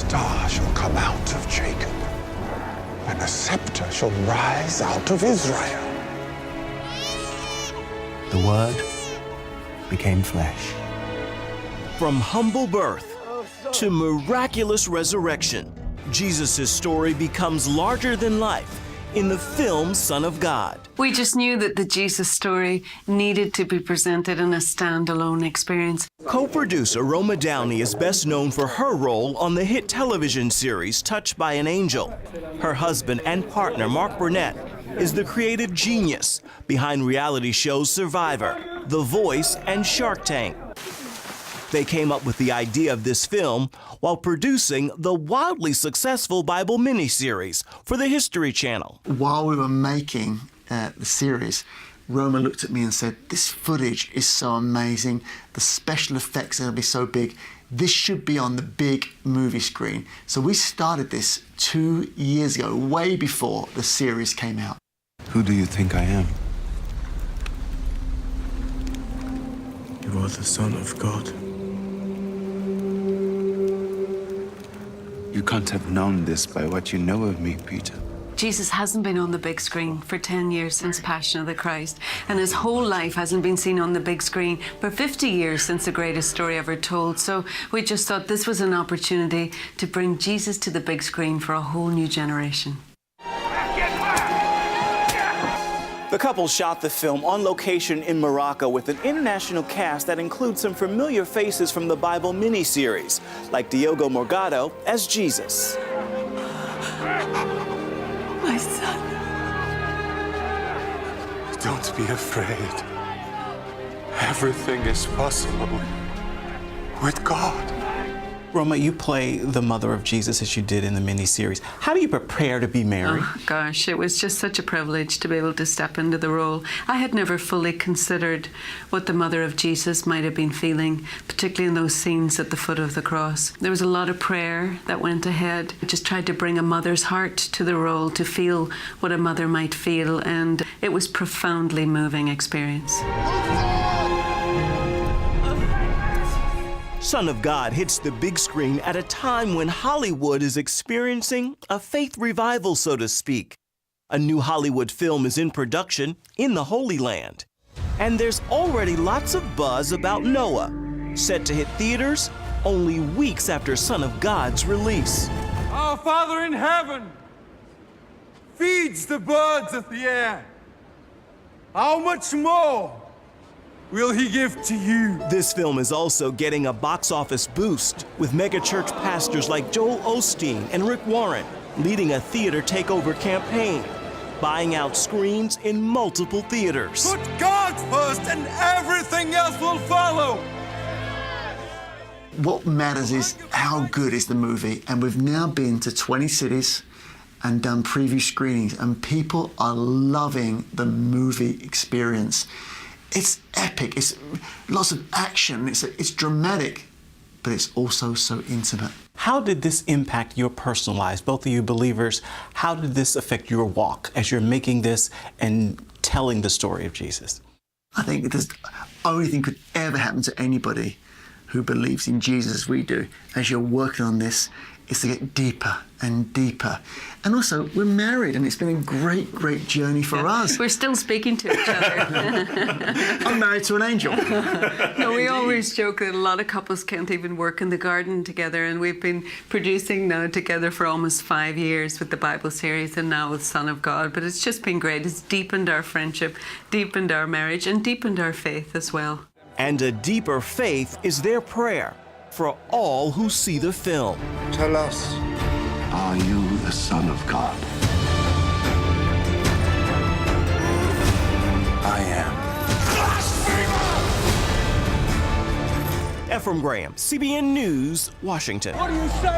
star shall come out of Jacob, and a scepter shall rise out of Israel. The Word became flesh. From humble birth to miraculous resurrection, Jesus' story becomes larger than life in the film Son of God. We just knew that the Jesus story needed to be presented in a standalone experience. Co-producer Roma Downey is best known for her role on the hit television series Touched by an Angel. Her husband and partner, Mark Burnett, is the creative genius behind reality shows Survivor, The Voice, and Shark Tank. They came up with the idea of this film while producing the wildly successful Bible miniseries for the History Channel. While we were making the series, Roma looked at me and said, "This footage is so amazing. The special effects are going to be so big. This should be on the big movie screen." So we started this 2 years ago, way before the series came out. Who do you think I am? You are the Son of God. You can't have known this by what you know of me, Peter. Jesus hasn't been on the big screen for 10 years since Passion of the Christ, and his whole life hasn't been seen on the big screen for 50 years since The Greatest Story Ever Told. So we just thought this was an opportunity to bring Jesus to the big screen for a whole new generation. The couple shot the film on location in Morocco with an international cast that includes some familiar faces from the Bible miniseries, like Diogo Morgado as Jesus. My son. Don't be afraid. Everything is possible with God. Roma, you play the mother of Jesus as you did in the miniseries. How do you prepare to be Mary? Oh, gosh, it was just such a privilege to be able to step into the role. I had never fully considered what the mother of Jesus might have been feeling, particularly in those scenes at the foot of the cross. There was a lot of prayer that went ahead. I just tried to bring a mother's heart to the role, to feel what a mother might feel, and it was profoundly moving experience. Son of God hits the big screen at a time when Hollywood is experiencing a faith revival, so to speak. A new Hollywood film is in production in the Holy Land. And there's already lots of buzz about Noah, set to hit theaters only weeks after Son of God's release. Our Father in heaven feeds the birds of the air. How much more will he give to you? This film is also getting a box office boost, with megachurch pastors like Joel Osteen and Rick Warren leading a theater takeover campaign, buying out screens in multiple theaters. Put God first and everything else will follow. What matters is how good is the movie, and we've now been to 20 cities and done preview screenings, and people are loving the movie experience. It's epic, it's lots of action, it's dramatic, but it's also so intimate. How did this impact your personal lives, both of you believers? How did this affect your walk as you're making this and telling the story of Jesus? I think the only thing could ever happen to anybody who believes in Jesus as we do, as you're working on this, is to get deeper and deeper. And also, we're married, and it's been a great, great journey for us. We're still speaking to each other. I'm married to an angel. No, we always joke that a lot of couples can't even work in the garden together, and we've been producing now together for almost 5 years with the Bible series and now with Son of God. But it's just been great. It's deepened our friendship, deepened our marriage, and deepened our faith as well. And a deeper faith is their prayer for all who see the film. Tell us, are you the Son of God? I am. Ephraim Graham, CBN News, Washington. What do you say?